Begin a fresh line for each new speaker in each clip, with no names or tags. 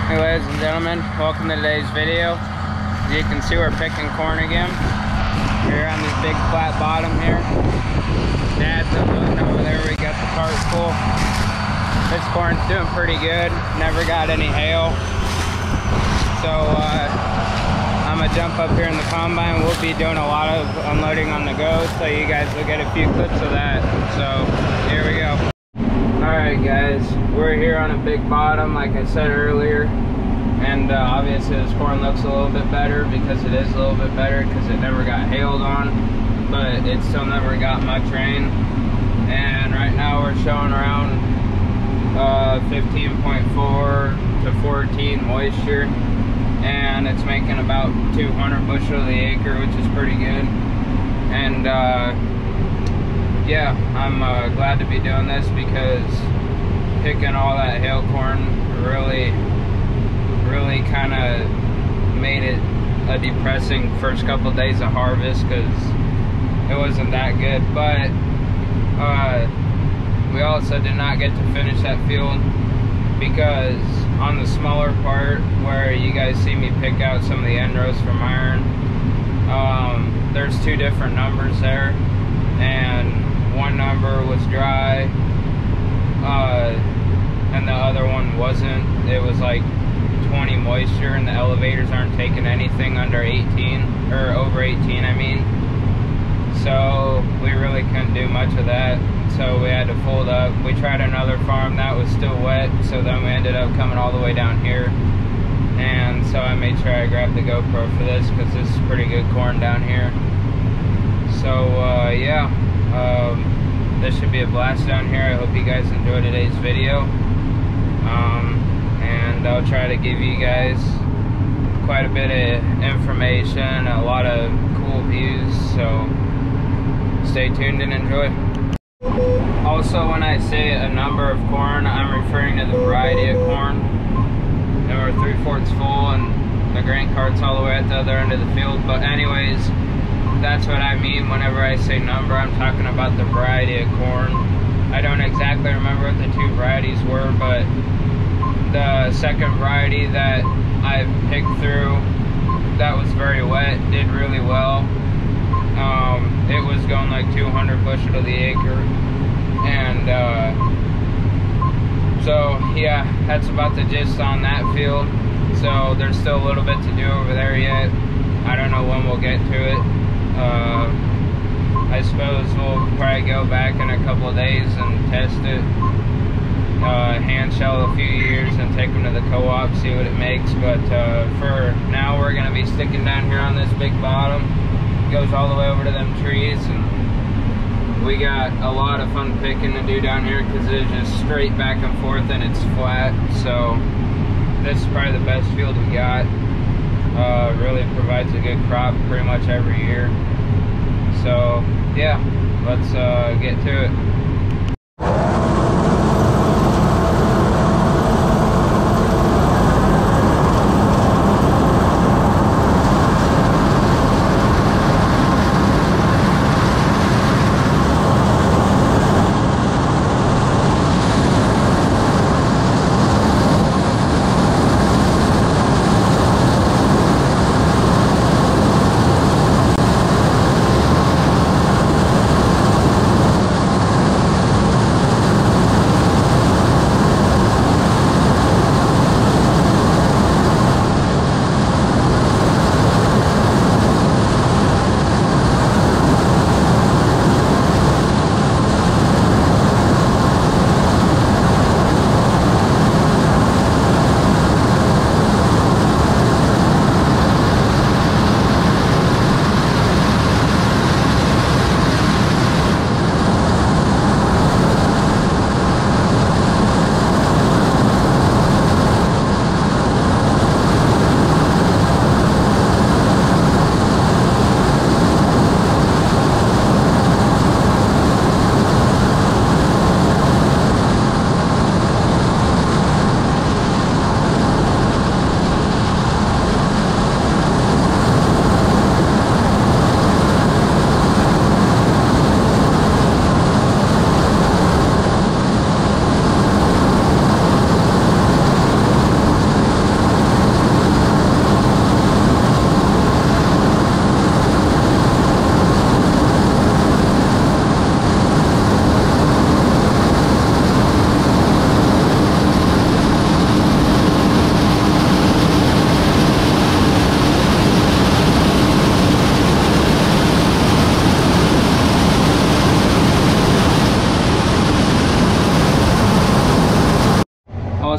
Hey ladies and gentlemen, welcome to today's video. As you can see, we're picking corn again. Here on this big flat bottom here. Dad's unloading over there, we got the cart full. This corn's doing pretty good, never got any hail. So I'm gonna jump up here in the combine. We'll be doing a lot of unloading on the go, so you guys will get a few clips of that. So here we go. Alright guys, we're here on a big bottom like I said earlier, and obviously this corn looks a little bit better because it is a little bit better because it never got hailed on, but it still never got much rain. And right now we're showing around 15.4 to 14 moisture, and it's making about 200 bushel to the acre, which is pretty good. And yeah, I'm glad to be doing this because picking all that hail corn really kind of made it a depressing first couple days of harvest because it wasn't that good. But we also did not get to finish that field because on the smaller part where you guys see me pick out some of the end rows from iron, there's two different numbers there, and one number was dry and the other one wasn't. It was like 20 moisture, and the elevators aren't taking anything under 18 or over 18 I mean, so we really couldn't do much of that, so we had to fold up. We tried another farm that was still wet, so then we ended up coming all the way down here, and so I made sure I grabbed the GoPro for this because this is pretty good corn down here. So yeah, this should be a blast down here. I hope you guys enjoyed today's video, and I'll try to give you guys quite a bit of information, a lot of cool views, so stay tuned and enjoy. Also, when I say a number of corn, I'm referring to the variety of corn. And we're 3/4 full and the grain cart's all the way at the other end of the field. But anyways, that's what I mean whenever I say number. I'm talking about the variety of corn. I don't exactly remember what the two varieties were, but the second variety that I picked through that was very wet did really well. It was going like 200 bushel to the acre, and so yeah, that's about the gist on that field. So there's still a little bit to do over there yet. I don't know when we'll get to it. I suppose we'll probably go back in a couple of days and test it, hand shell a few years and take them to the co-op, see what it makes. But for now, we're going to be sticking down here on this big bottom. It goes all the way over to them trees, and we got a lot of fun picking to do down here because it's just straight back and forth and it's flat. So this is probably the best field we got. Really provides a good crop pretty much every year. So yeah, let's get to it.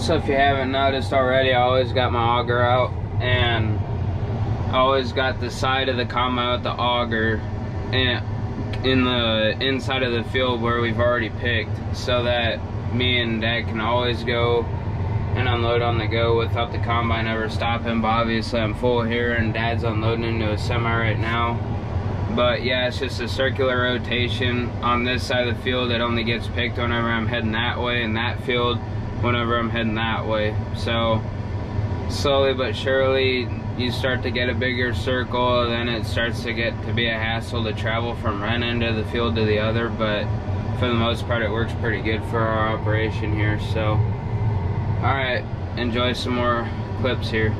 Also, if you haven't noticed already, I always got my auger out, and I always got the side of the combine with the auger and in the inside of the field where we've already picked, so that me and Dad can always go and unload on the go without the combine ever stopping. But obviously I'm full here and Dad's unloading into a semi right now. But yeah, it's just a circular rotation. On this side of the field, it only gets picked whenever I'm heading that way, and that field whenever I'm heading that way. So slowly but surely you start to get a bigger circle, then it starts to get to be a hassle to travel from one end of the field to the other, but for the most part it works pretty good for our operation here. So alright, enjoy some more clips here.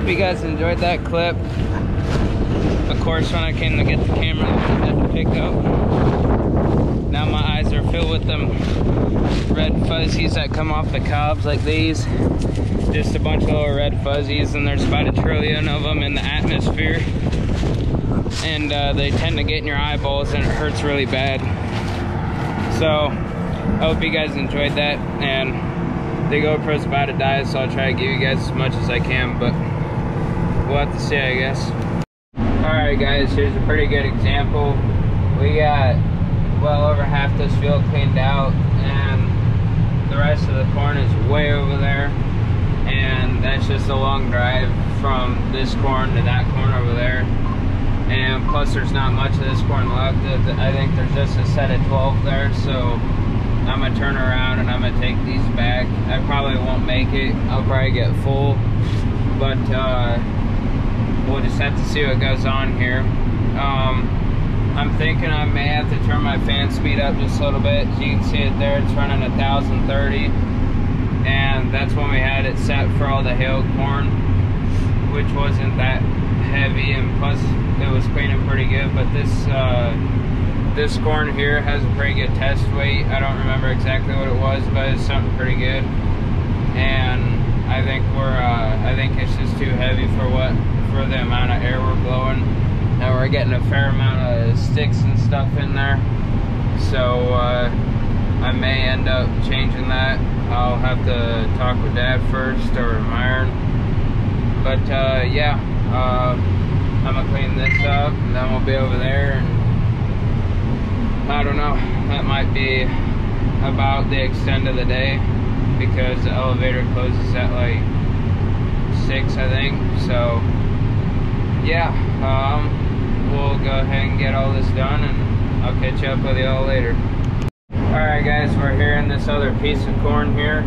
hope you guys enjoyed that clip. Of course, when I came to get the camera, I had to pick up. Now my eyes are filled with them red fuzzies that come off the cobs like these. Just a bunch of little red fuzzies, and there's about 1 trillion of them in the atmosphere. And they tend to get in your eyeballs and it hurts really bad. So I hope you guys enjoyed that, and the GoPro's about to die, so I'll try to give you guys as much as I can, but we'll have to see, I guess. Alright guys, here's a pretty good example. We got well over half this field cleaned out, and the rest of the corn is way over there, and that's just a long drive from this corn to that corn over there. And plus there's not much of this corn left. I think there's just a set of 12 there, so I'm gonna turn around and I'm gonna take these back. I probably won't make it. I'll probably get full, but we'll just have to see what goes on here. I'm thinking I may have to turn my fan speed up just a little bit. As you can see it there, it's running 1,030, and that's when we had it set for all the hail corn, which wasn't that heavy, and plus it was cleaning pretty good. But this corn here has a pretty good test weight. I don't remember exactly what it was, but it's something pretty good. And I think I think it's just too heavy for the amount of air we're blowing, and we're getting a fair amount of sticks and stuff in there. So I may end up changing that. I'll have to talk with Dad first, or Myron. But yeah, I'm gonna clean this up, and then we'll be over there, and I don't know, that might be about the extent of the day, because the elevator closes at like 6, I think. So yeah, we'll go ahead and get all this done, and I'll catch up with y'all later. Alright guys, we're here in this other piece of corn here.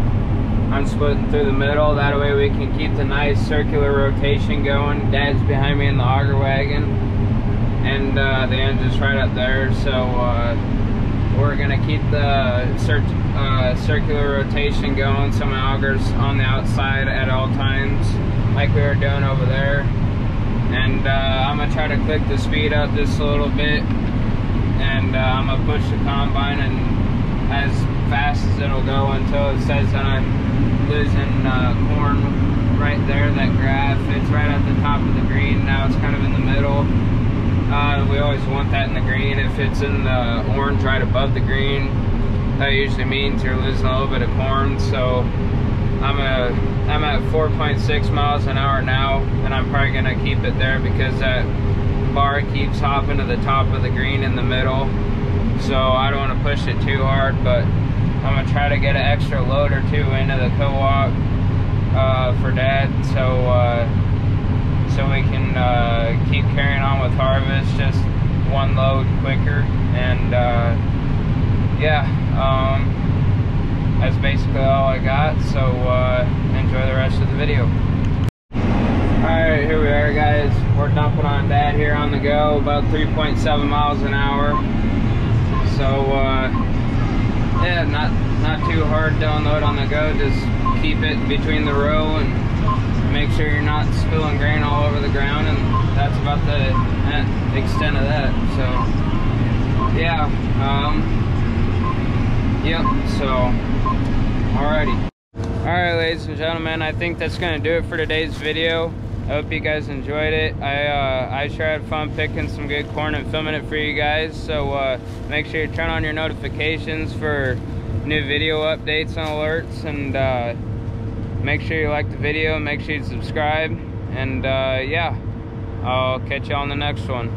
I'm splitting through the middle, that way we can keep the nice circular rotation going. Dad's behind me in the auger wagon, and the engine's right up there, so we're gonna keep the circular rotation going, so my auger's on the outside at all times, like we were doing over there. And I'm gonna try to click the speed up just a little bit, and I'm gonna push the combine and as fast as it'll go until it says that I'm losing corn right there. That graph, it's right at the top of the green. Now it's kind of in the middle. We always want that in the green. If it's in the orange right above the green, that usually means you're losing a little bit of corn. So I'm at 4.6 miles an hour now, and I'm probably gonna keep it there because that bar keeps hopping to the top of the green in the middle. So I don't want to push it too hard, but I'm gonna try to get an extra load or two into the co-op for Dad, so we can keep carrying on with harvest, just one load quicker. And yeah, that's basically all I got. So enjoy the rest of the video. Alright, here we are guys. We're dumping on Dad here on the go, about 3.7 miles an hour. So yeah, not too hard to unload on the go. Just keep it between the row and make sure you're not spilling grain all over the ground, and that's about the extent of that. So yeah, yep, so alrighty. Alright ladies and gentlemen, I think that's gonna do it for today's video. I hope you guys enjoyed it. I sure had fun picking some good corn and filming it for you guys. So make sure you turn on your notifications for new video updates and alerts, and make sure you like the video, make sure you subscribe, and yeah, I'll catch you on the next one.